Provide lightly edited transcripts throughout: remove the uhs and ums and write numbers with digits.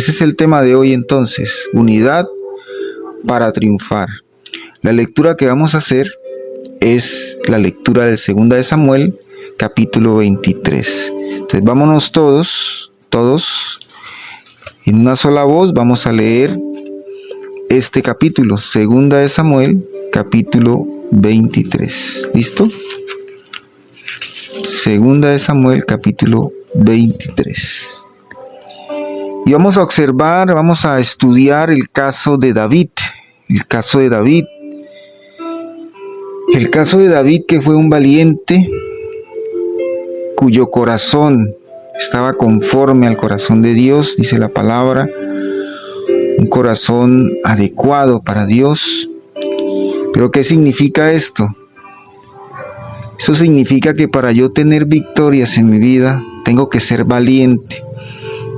Ese es el tema de hoy entonces, unidad para triunfar. La lectura que vamos a hacer es la lectura del 2 de Samuel, capítulo 23. Entonces vámonos todos, en una sola voz vamos a leer este capítulo, 2 de Samuel, capítulo 23. ¿Listo? 2 de Samuel, capítulo 23. Y vamos a observar, vamos a estudiar el caso de David. El caso de David que fue un valiente cuyo corazón estaba conforme al corazón de Dios, dice la palabra, un corazón adecuado para Dios. ¿Pero qué significa esto? Eso significa que para yo tener victorias en mi vida, tengo que ser valiente.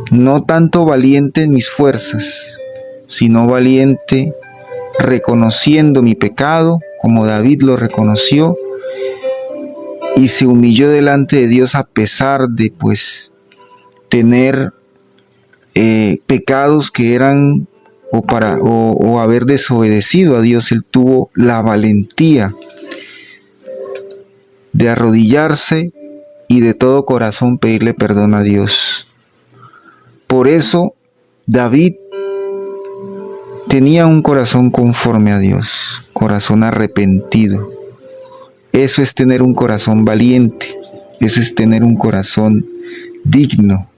No tanto valiente en mis fuerzas, sino valiente reconociendo mi pecado, como David lo reconoció, y se humilló delante de Dios a pesar de tener pecados que eran o haber desobedecido a Dios. Él tuvo la valentía de arrodillarse y de todo corazón pedirle perdón a Dios. Por eso David tenía un corazón conforme a Dios, corazón arrepentido. Eso es tener un corazón valiente, eso es tener un corazón digno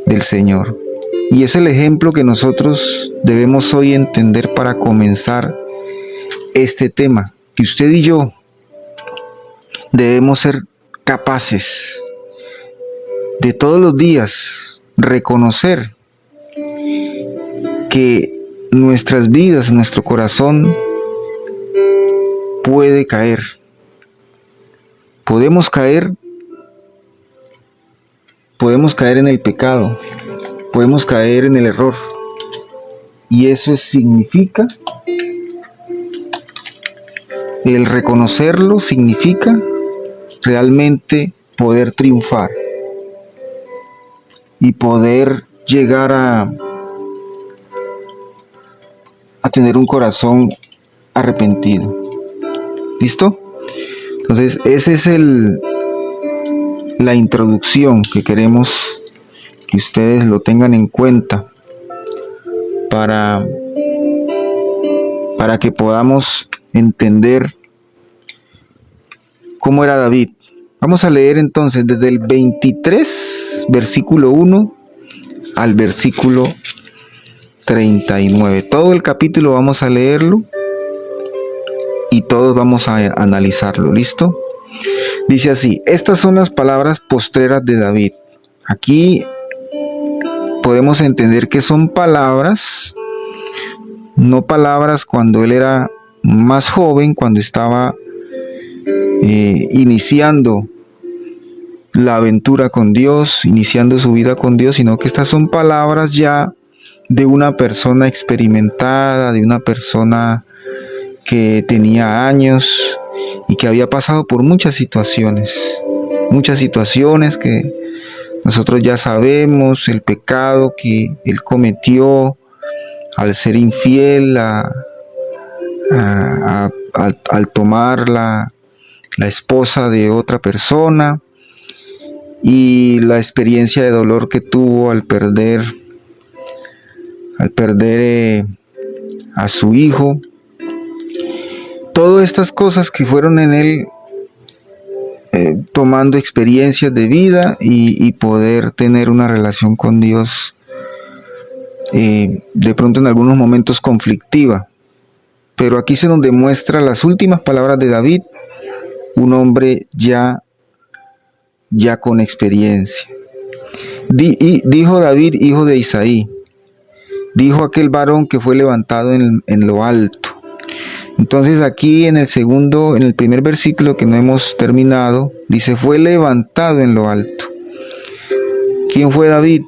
del Señor. Y es el ejemplo que nosotros debemos hoy entender para comenzar este tema, que usted y yo debemos ser capaces de todos los días reconocer que nuestras vidas, nuestro corazón puede caer. Podemos caer en el pecado, podemos caer en el error. Y eso significa, el reconocerlo significa realmente poder triunfar y poder llegar a tener un corazón arrepentido. ¿Listo? Entonces, esa es la introducción que queremos que ustedes lo tengan en cuenta para que podamos entender cómo era David. Vamos a leer entonces desde el 23, versículo 1 al versículo 39. Todo el capítulo vamos a leerlo y todos vamos a analizarlo. ¿Listo? Dice así: estas son las palabras postreras de David. Aquí podemos entender que son palabras, no palabras cuando él era más joven, cuando estaba iniciando la aventura con Dios, iniciando su vida con Dios, sino que estas son palabras ya de una persona experimentada, de una persona que tenía años y que había pasado por muchas situaciones que nosotros ya sabemos, el pecado que él cometió al ser infiel, al tomar la esposa de otra persona, y la experiencia de dolor que tuvo al perder a su hijo. Todas estas cosas que fueron en él tomando experiencias de vida y poder tener una relación con Dios de pronto en algunos momentos conflictiva. Pero aquí se nos demuestra las últimas palabras de David, un hombre ya con experiencia. Dijo David, hijo de Isaí, dijo aquel varón que fue levantado en lo alto. Entonces aquí en el primer versículo que no hemos terminado, dice: fue levantado en lo alto. ¿Quién fue David?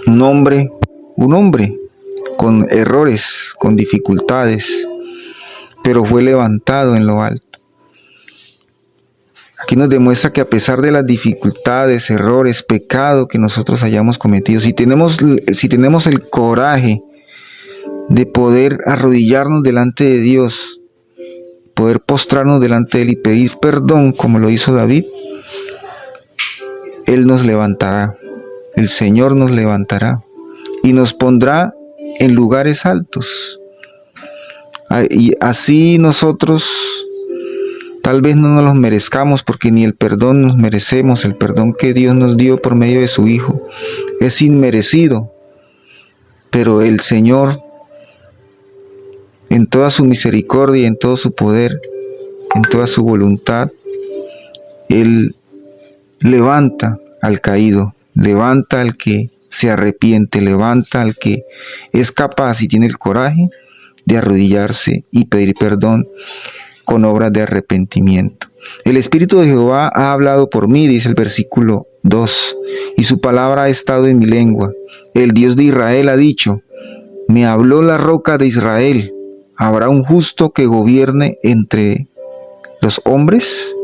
Un hombre con errores, con dificultades, pero fue levantado en lo alto. Aquí nos demuestra que a pesar de las dificultades, errores, pecado que nosotros hayamos cometido, si tenemos el coraje de poder arrodillarnos delante de Dios, poder postrarnos delante de Él y pedir perdón como lo hizo David, Él nos levantará, el Señor nos levantará y nos pondrá en lugares altos. Y así nosotros tal vez no nos los merezcamos, porque ni el perdón nos merecemos. El perdón que Dios nos dio por medio de su Hijo es inmerecido, pero el Señor, en toda su misericordia, en todo su poder, en toda su voluntad, Él levanta al caído, levanta al que se arrepiente, levanta al que es capaz y tiene el coraje de arrodillarse y pedir perdón con obras de arrepentimiento. El Espíritu de Jehová ha hablado por mí, dice el versículo 2, y su palabra ha estado en mi lengua. El Dios de Israel ha dicho, me habló la roca de Israel. ¿Habrá un justo que gobierne entre los hombres?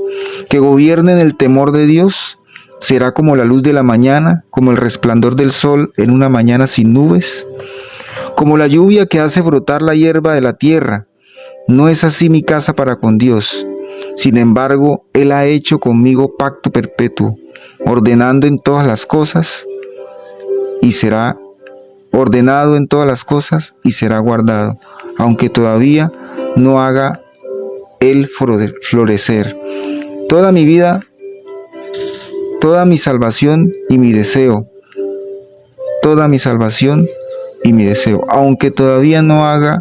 ¿Que gobierne en el temor de Dios? ¿Será como la luz de la mañana, como el resplandor del sol en una mañana sin nubes? Como la lluvia que hace brotar la hierba de la tierra. No es así mi casa para con Dios. Sin embargo, Él ha hecho conmigo pacto perpetuo, ordenando en todas las cosas, y será ordenado en todas las cosas, y será guardado, aunque todavía no haga Él florecer. Toda mi vida, toda mi salvación y mi deseo, toda mi salvación y mi deseo, aunque todavía no haga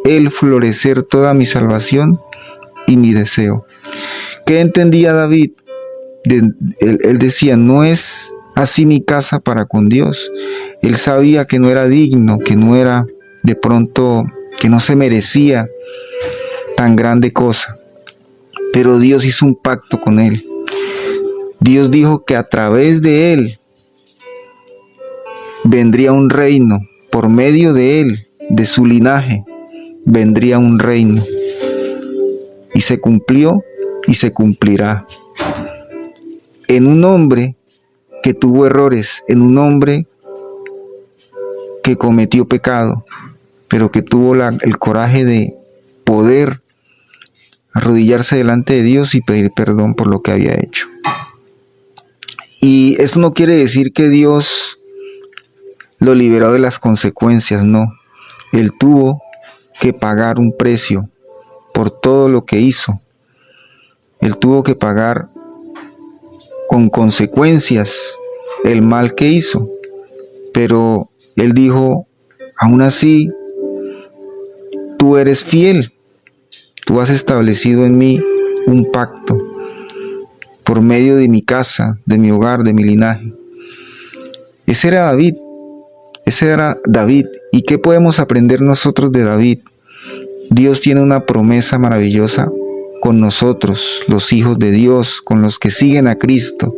Él florecer toda mi salvación y mi deseo. ¿Qué entendía David? Él decía, no es así mi casa para con Dios. Él sabía que no era digno, que no era de pronto, que no se merecía tan grande cosa. Pero Dios hizo un pacto con él. Dios dijo que a través de él vendría un reino, por medio de él, de su linaje, vendría un reino. Y se cumplió y se cumplirá. En un hombre que tuvo errores, en un hombre que cometió pecado, pero que tuvo el coraje de poder arrodillarse delante de Dios y pedir perdón por lo que había hecho. Y esto no quiere decir que Dios lo liberó de las consecuencias, no. Él tuvo que pagar un precio por todo lo que hizo. Él tuvo que pagar con consecuencias el mal que hizo. Pero Él dijo, aún así, tú eres fiel. Tú has establecido en mí un pacto por medio de mi casa, de mi hogar, de mi linaje. Ese era David. Ese era David. ¿Y qué podemos aprender nosotros de David? Dios tiene una promesa maravillosa con nosotros, los hijos de Dios, con los que siguen a Cristo.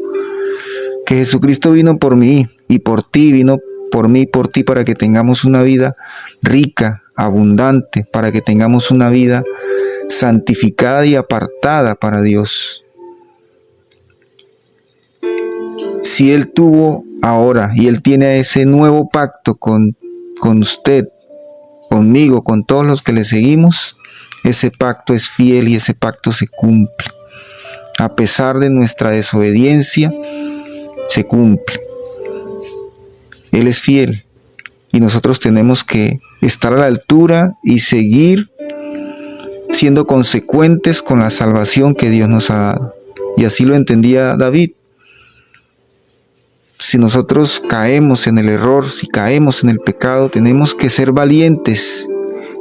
Que Jesucristo vino por mí y por ti, vino por mí y por ti para que tengamos una vida rica, abundante, para que tengamos una vida santificada y apartada para Dios. Si Él tuvo ahora y Él tiene ese nuevo pacto con usted, conmigo, con todos los que le seguimos, ese pacto es fiel y ese pacto se cumple. A pesar de nuestra desobediencia, se cumple. Él es fiel y nosotros tenemos que estar a la altura y seguir siendo consecuentes con la salvación que Dios nos ha dado. Y así lo entendía David. Si nosotros caemos en el error, si caemos en el pecado, tenemos que ser valientes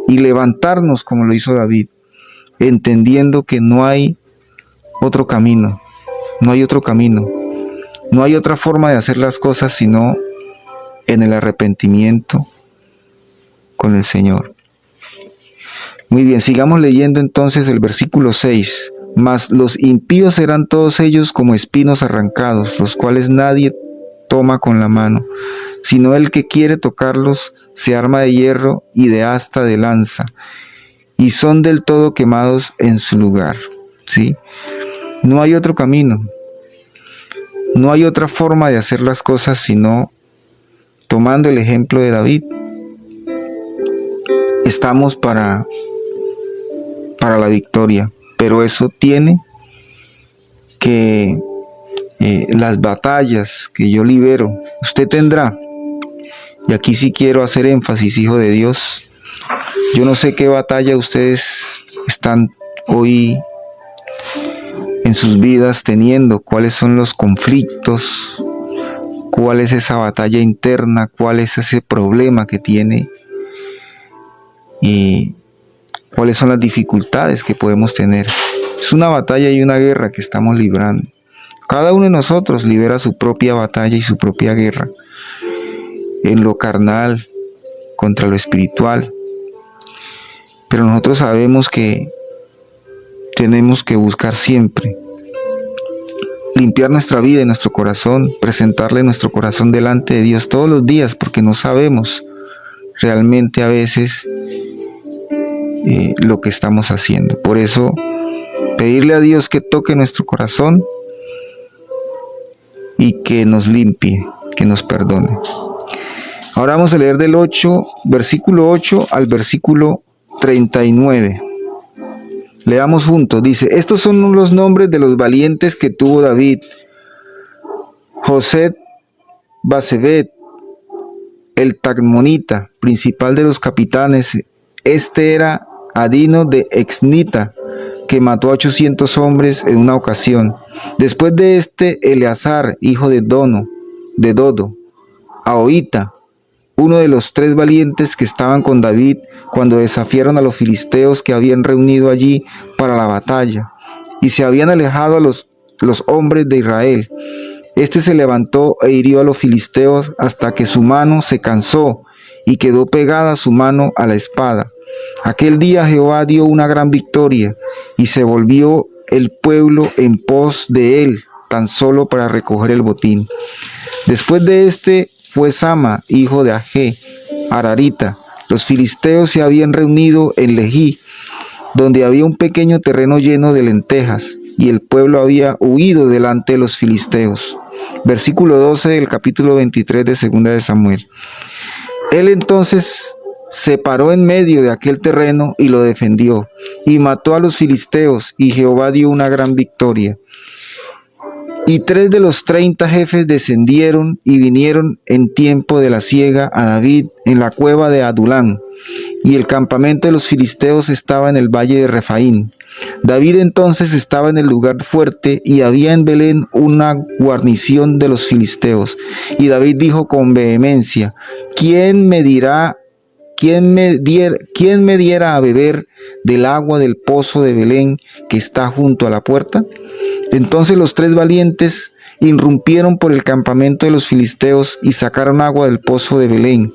y levantarnos como lo hizo David, entendiendo que no hay otro camino, no hay otro camino, no hay otra forma de hacer las cosas sino en el arrepentimiento con el Señor. Muy bien, sigamos leyendo entonces el versículo 6. Mas los impíos serán todos ellos como espinos arrancados, los cuales nadie toma con la mano, sino el que quiere tocarlos se arma de hierro y de asta de lanza, y son del todo quemados en su lugar. ¿Sí? No hay otro camino. No hay otra forma de hacer las cosas sino tomando el ejemplo de David. Estamos para la victoria, pero eso tiene que las batallas que yo libero, usted tendrá. Y aquí sí quiero hacer énfasis, hijo de Dios. Yo no sé qué batalla ustedes están hoy en sus vidas teniendo, cuáles son los conflictos, cuál es esa batalla interna, cuál es ese problema que tiene y cuáles son las dificultades que podemos tener. Es una batalla y una guerra que estamos librando. Cada uno de nosotros libera su propia batalla y su propia guerra, en lo carnal contra lo espiritual. Pero nosotros sabemos que tenemos que buscar siempre limpiar nuestra vida y nuestro corazón, presentarle nuestro corazón delante de Dios todos los días, porque no sabemos realmente a veces lo que estamos haciendo. Por eso, pedirle a Dios que toque nuestro corazón y que nos limpie, que nos perdone. Ahora vamos a leer del versículo 8 al versículo 39. Leamos juntos. Dice: estos son los nombres de los valientes que tuvo David: José Basebet, el Tagmonita, principal de los capitanes. Este era Adino de Exnita, que mató a 800 hombres en una ocasión. Después de este, Eleazar, hijo de Dodo, Ahoita, uno de los 3 valientes que estaban con David cuando desafiaron a los filisteos que habían reunido allí para la batalla, y se habían alejado a los hombres de Israel. Este se levantó e hirió a los filisteos hasta que su mano se cansó y quedó pegada su mano a la espada. Aquel día Jehová dio una gran victoria y se volvió el pueblo en pos de él, tan solo para recoger el botín. Después de este fue Sama, hijo de Agé, Ararita. Los filisteos se habían reunido en Lejí, donde había un pequeño terreno lleno de lentejas, y el pueblo había huido delante de los filisteos. Versículo 12 del capítulo 23 de Segunda de Samuel. Él entonces se paró en medio de aquel terreno y lo defendió, y mató a los filisteos, y Jehová dio una gran victoria. Y 3 de los 30 jefes descendieron y vinieron en tiempo de la siega a David en la cueva de Adulán, y el campamento de los filisteos estaba en el valle de Refaín. David entonces estaba en el lugar fuerte, y había en Belén una guarnición de los filisteos. Y David dijo con vehemencia: ¿Quién me diera a beber del agua del pozo de Belén que está junto a la puerta? Entonces los 3 valientes irrumpieron por el campamento de los filisteos y sacaron agua del pozo de Belén,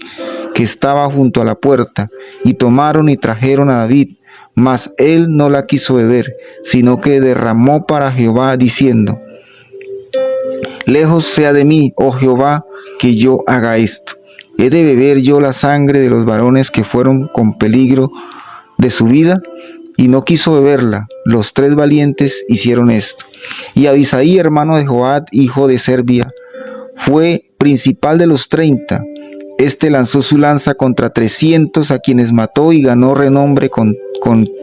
que estaba junto a la puerta, y tomaron y trajeron a David, mas él no la quiso beber, sino que derramó para Jehová, diciendo: lejos sea de mí, oh Jehová, que yo haga esto. ¿He de beber yo la sangre de los varones que fueron con peligro de su vida? Y no quiso beberla. Los 3 valientes hicieron esto. Y Abisaí, hermano de Joab, hijo de Zerbia, fue principal de los 30. Este lanzó su lanza contra 300, a quienes mató, y ganó renombre con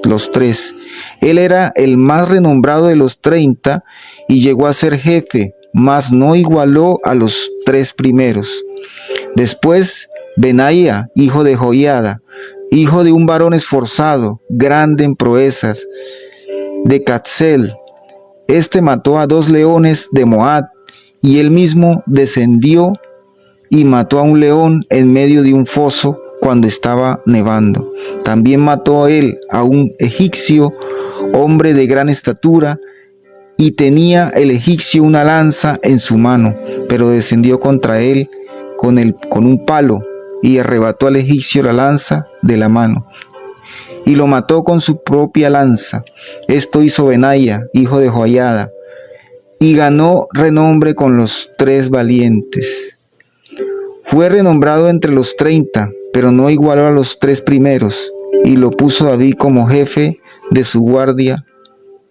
los 3. Él era el más renombrado de los 30 y llegó a ser jefe, mas no igualó a los 3 primeros. Después, Benaía, hijo de Joiada, hijo de un varón esforzado, grande en proezas, de Catzel. Este mató a 2 leones de Moab, y él mismo descendió y mató a un león en medio de un foso cuando estaba nevando. También mató él a un egipcio, hombre de gran estatura, y tenía el egipcio una lanza en su mano, pero descendió contra él con un palo, y arrebató al egipcio la lanza de la mano, y lo mató con su propia lanza. Esto hizo Benaía, hijo de Joiada, y ganó renombre con los 3 valientes. Fue renombrado entre los 30, pero no igualó a los 3 primeros, y lo puso David como jefe de su guardia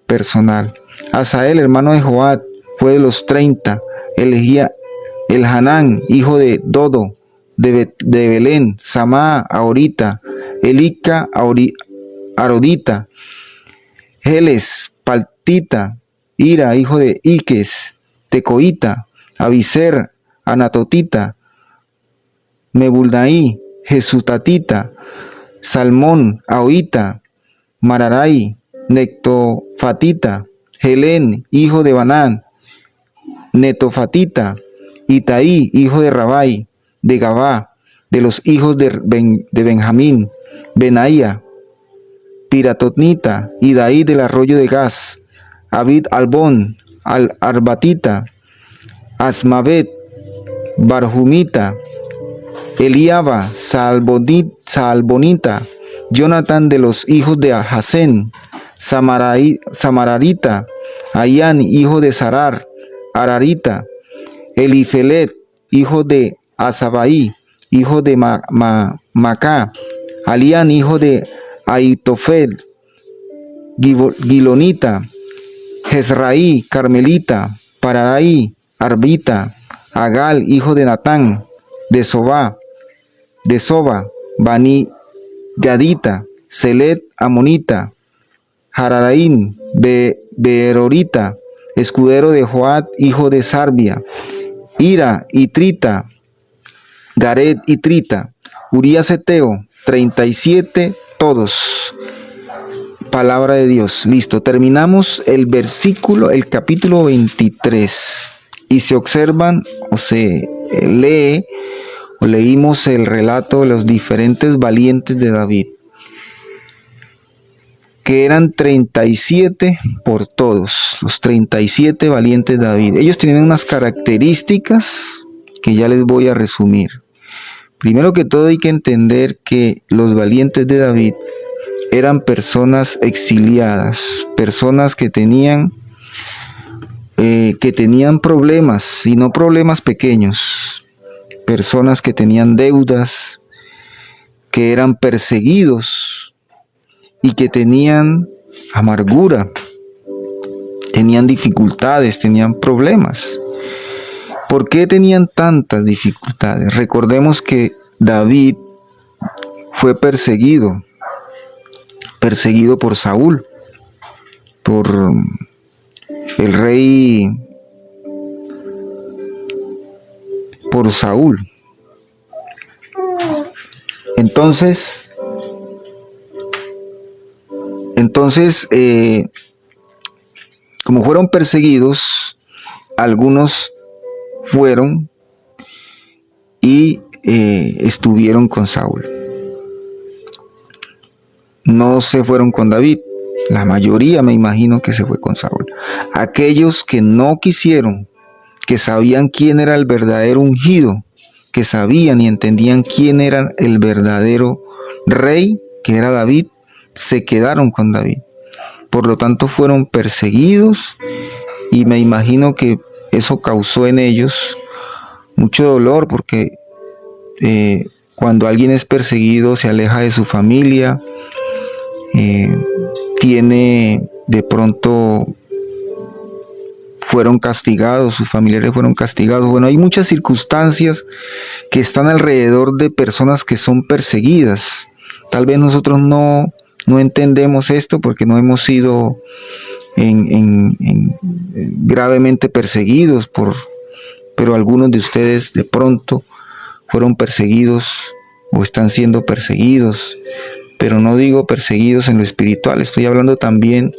personal. Asael, hermano de Joab, fue de los 30. Elhanán, hijo de Dodo, de Belén. Samá, Ahorita. Elica, Arodita. Heles, Paltita. Ira, hijo de Iques. Tecoita. Abiser, Anatotita. Mebulnaí, Jesutatita. Salmón, Ahoita. Mararai, Nectofatita. Helén, hijo de Banán. Netofatita. Itaí, hijo de Rabai, de Gabá, de los hijos de Benjamín. Benaía, Piratotnita. Idaí del arroyo de Gaz. Abid Albón, Arbatita. Asmavet, Barjumita. Eliaba, Salbonita. Jonathan de los hijos de Hasén. Samararita. Ayán, hijo de Sarar. Ararita. Elifelet, hijo de Asabaí, hijo de Macá. Alián, hijo de Aitofel. Gilonita. Jezraí, Carmelita. Paraí, Arbita. Agal, hijo de Natán, de Soba. Bani Gadita. Selet, Amonita. Hararaín, Berorita, escudero de Joab, hijo de Sarbia. Ira y Trita, Gared y Trita. Urías Eteo, 37 todos. Palabra de Dios. Listo, terminamos el capítulo 23. Y se observan o se lee o leímos el relato de los diferentes valientes de David, que eran 37 por todos, los 37 valientes de David. Ellos tenían unas características que ya les voy a resumir. Primero que todo hay que entender que los valientes de David eran personas exiliadas, personas que tenían problemas, y no problemas pequeños, personas que tenían deudas, que eran perseguidos y que tenían amargura, tenían dificultades, tenían problemas. ¿Por qué tenían tantas dificultades? Recordemos que David fue perseguido por Saúl, por el rey, por Saúl. Entonces, como fueron perseguidos, algunos fueron y estuvieron con Saúl. No se fueron con David. La mayoría me imagino que se fue con Saúl. Aquellos que no quisieron, que sabían quién era el verdadero ungido, que sabían y entendían quién era el verdadero rey, que era David, se quedaron con David. Por lo tanto fueron perseguidos, y me imagino que eso causó en ellos mucho dolor, porque cuando alguien es perseguido se aleja de su familia, de pronto fueron castigados, sus familiares fueron castigados. Bueno, hay muchas circunstancias que están alrededor de personas que son perseguidas. Tal vez nosotros no entendemos esto porque no hemos sido gravemente perseguidos, pero algunos de ustedes de pronto fueron perseguidos o están siendo perseguidos. Pero no digo perseguidos en lo espiritual, estoy hablando también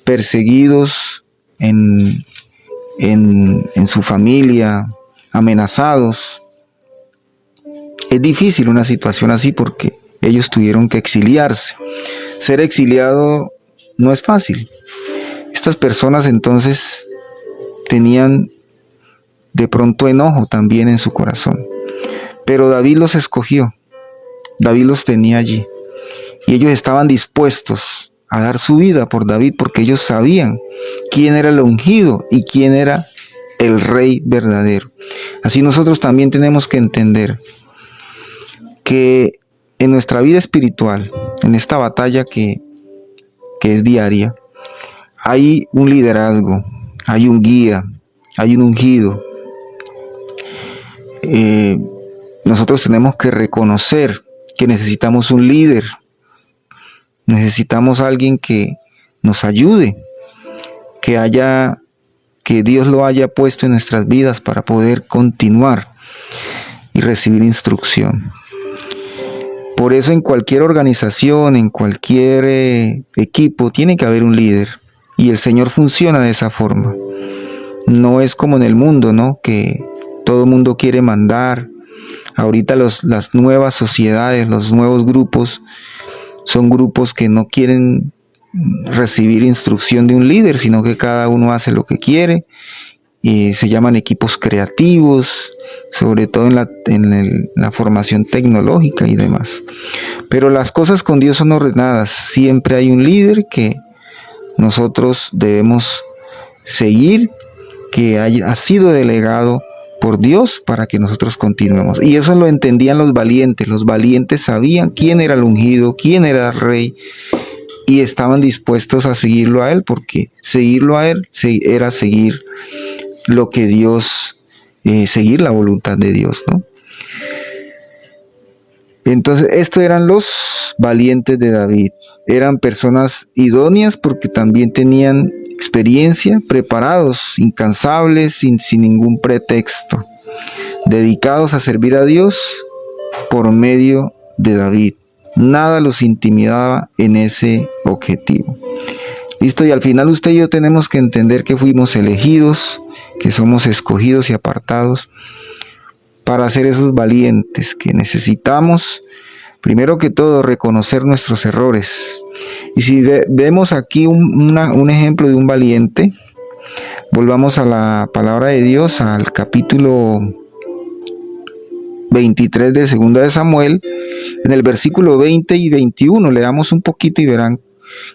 perseguidos en su familia, amenazados. Es difícil una situación así porque ellos tuvieron que exiliarse. Ser exiliado no es fácil. Estas personas entonces tenían de pronto enojo también en su corazón. Pero David los escogió, David los tenía allí. Y ellos estaban dispuestos a dar su vida por David porque ellos sabían quién era el ungido y quién era el rey verdadero. Así nosotros también tenemos que entender que en nuestra vida espiritual, en esta batalla que es diaria, hay un liderazgo, hay un guía, hay un ungido. Nosotros tenemos que reconocer que necesitamos un líder, necesitamos alguien que nos ayude, que Dios lo haya puesto en nuestras vidas para poder continuar y recibir instrucción. Por eso en cualquier organización, en cualquier equipo, tiene que haber un líder. Y el Señor funciona de esa forma. No es como en el mundo, ¿no? Que todo el mundo quiere mandar. Ahorita las nuevas sociedades, los nuevos grupos, son grupos que no quieren recibir instrucción de un líder, sino que cada uno hace lo que quiere. Y se llaman equipos creativos, sobre todo en la formación tecnológica y demás. Pero las cosas con Dios son ordenadas. Siempre hay un líder que nosotros debemos seguir, que ha sido delegado por Dios para que nosotros continuemos. Y eso lo entendían los valientes. Los valientes sabían quién era el ungido, quién era el rey, y estaban dispuestos a seguirlo a él, porque seguirlo a él era seguir lo que Dios, seguir la voluntad de Dios, ¿no? Entonces, estos eran los valientes de David. Eran personas idóneas porque también tenían experiencia, preparados, incansables, sin ningún pretexto, dedicados a servir a Dios por medio de David. Nada los intimidaba en ese objetivo. Listo, y al final usted y yo tenemos que entender que fuimos elegidos, que somos escogidos y apartados para ser esos valientes que necesitamos, primero que todo, reconocer nuestros errores. Y si vemos aquí un ejemplo de un valiente, volvamos a la palabra de Dios, al capítulo 23 de 2 de Samuel, en el versículo 20 y 21, leamos un poquito y verán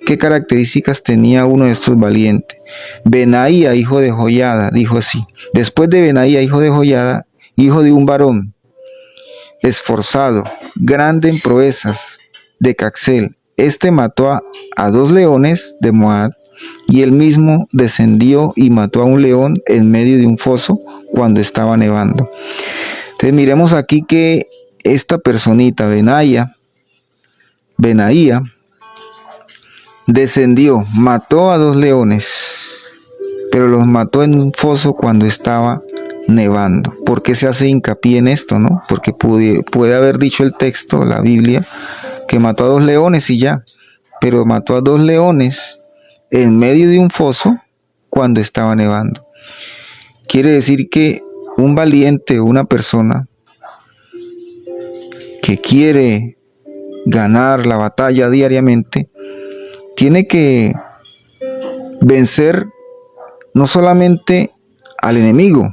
qué características tenía uno de estos valientes. Benaía, hijo de Joiada, dijo así: después de Benaía, hijo de Joiada, hijo de un varón esforzado, grande en proezas, de Caxel, este mató a 2 leones de Moab, y él mismo descendió y mató a un león en medio de un foso cuando estaba nevando. Entonces miremos aquí que esta personita, Benaía, descendió, mató a 2 leones, pero los mató en un foso cuando estaba nevando. ¿Por qué se hace hincapié en esto, no? Porque puede haber dicho el texto, la Biblia, que mató a 2 leones y ya, pero mató a 2 leones en medio de un foso cuando estaba nevando. Quiere decir que un valiente, una persona que quiere ganar la batalla diariamente, tiene que vencer no solamente al enemigo,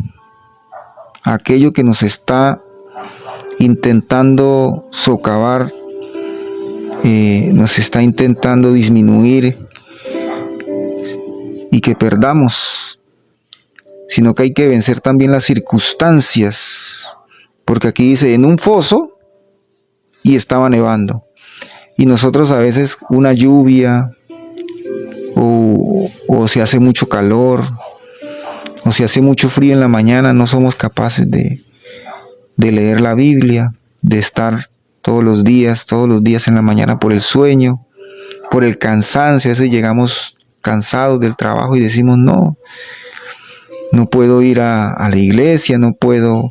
aquello que nos está intentando socavar, nos está intentando disminuir y que perdamos, sino que hay que vencer también las circunstancias, porque aquí dice en un foso y estaba nevando. Y nosotros a veces una lluvia o se hace mucho calor o se hace mucho frío en la mañana, no somos capaces de leer la Biblia, de estar todos los días en la mañana por el sueño, por el cansancio. A veces llegamos cansados del trabajo y decimos no puedo ir a la iglesia, no puedo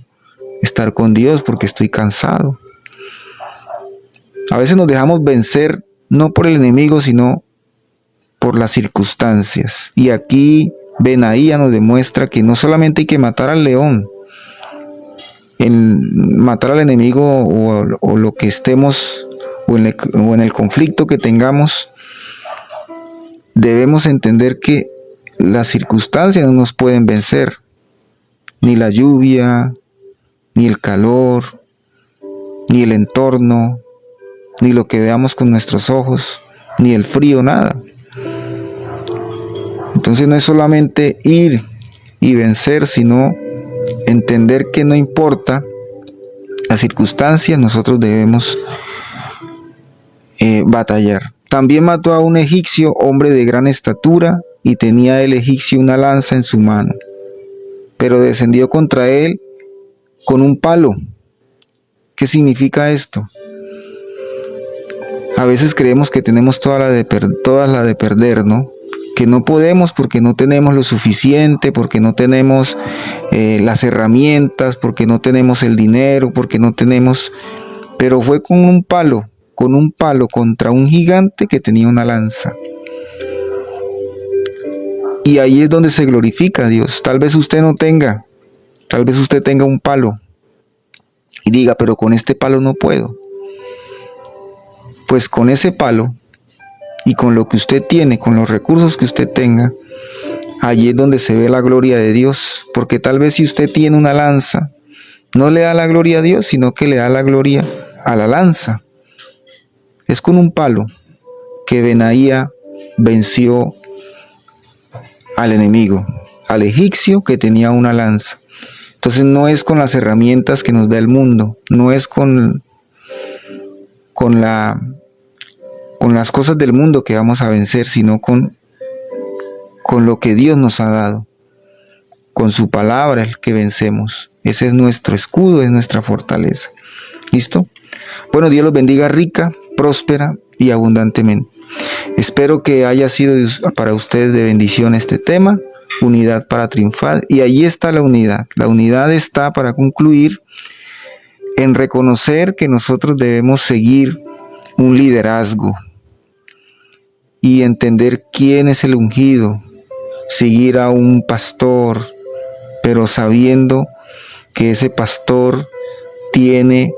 estar con Dios porque estoy cansado. A veces nos dejamos vencer no por el enemigo, sino por las circunstancias. Y aquí Benaía nos demuestra que no solamente hay que matar al león, matar al enemigo o lo que estemos, o en el conflicto que tengamos, debemos entender que las circunstancias no nos pueden vencer, ni la lluvia, ni el calor, ni el entorno, ni lo que veamos con nuestros ojos, ni el frío, nada. Entonces no es solamente ir y vencer, sino entender que no importa las circunstancias, nosotros debemos batallar. También mató a un egipcio, hombre de gran estatura, y tenía el egipcio una lanza en su mano, pero descendió contra él con un palo. ¿Qué significa esto? A veces creemos que tenemos todas las de perder, ¿no? Que no podemos porque no tenemos lo suficiente, porque no tenemos las herramientas, porque no tenemos el dinero, porque no tenemos... Pero fue con un palo contra un gigante que tenía una lanza. Y ahí es donde se glorifica a Dios. Tal vez usted no tenga, tal vez usted tenga un palo y diga, pero con este palo no puedo. Pues con ese palo y con lo que usted tiene, con los recursos que usted tenga, allí es donde se ve la gloria de Dios. Porque tal vez si usted tiene una lanza, no le da la gloria a Dios, sino que le da la gloria a la lanza. Es con un palo que Benaía venció al enemigo, al egipcio que tenía una lanza. Entonces no es con las herramientas que nos da el mundo, no es con las cosas del mundo que vamos a vencer, sino con lo que Dios nos ha dado, con su palabra el que vencemos. Ese es nuestro escudo, es nuestra fortaleza. ¿Listo? Bueno, Dios los bendiga rica, próspera y abundantemente. Espero que haya sido para ustedes de bendición este tema, unidad para triunfar. Y ahí está la unidad. La unidad está, para concluir, en reconocer que nosotros debemos seguir un liderazgo y entender quién es el ungido, seguir a un pastor, pero sabiendo que ese pastor tiene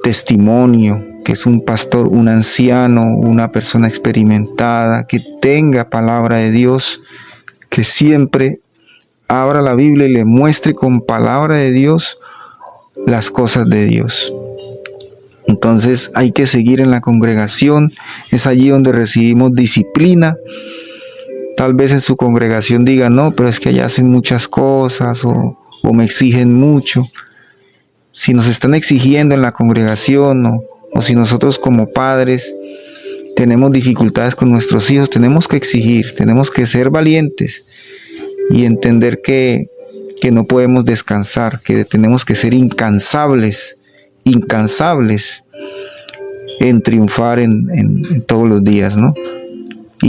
testimonio, que es un pastor, un anciano, una persona experimentada, que tenga palabra de Dios, que siempre abra la Biblia y le muestre con palabra de Dios las cosas de Dios. Entonces hay que seguir en la congregación, es allí donde recibimos disciplina. Tal vez en su congregación digan, no, pero es que allá hacen muchas cosas o me exigen mucho. Si nos están exigiendo en la congregación o si nosotros como padres tenemos dificultades con nuestros hijos, tenemos que exigir, tenemos que ser valientes y entender que no podemos descansar, que tenemos que ser incansables en triunfar en todos los días, ¿no?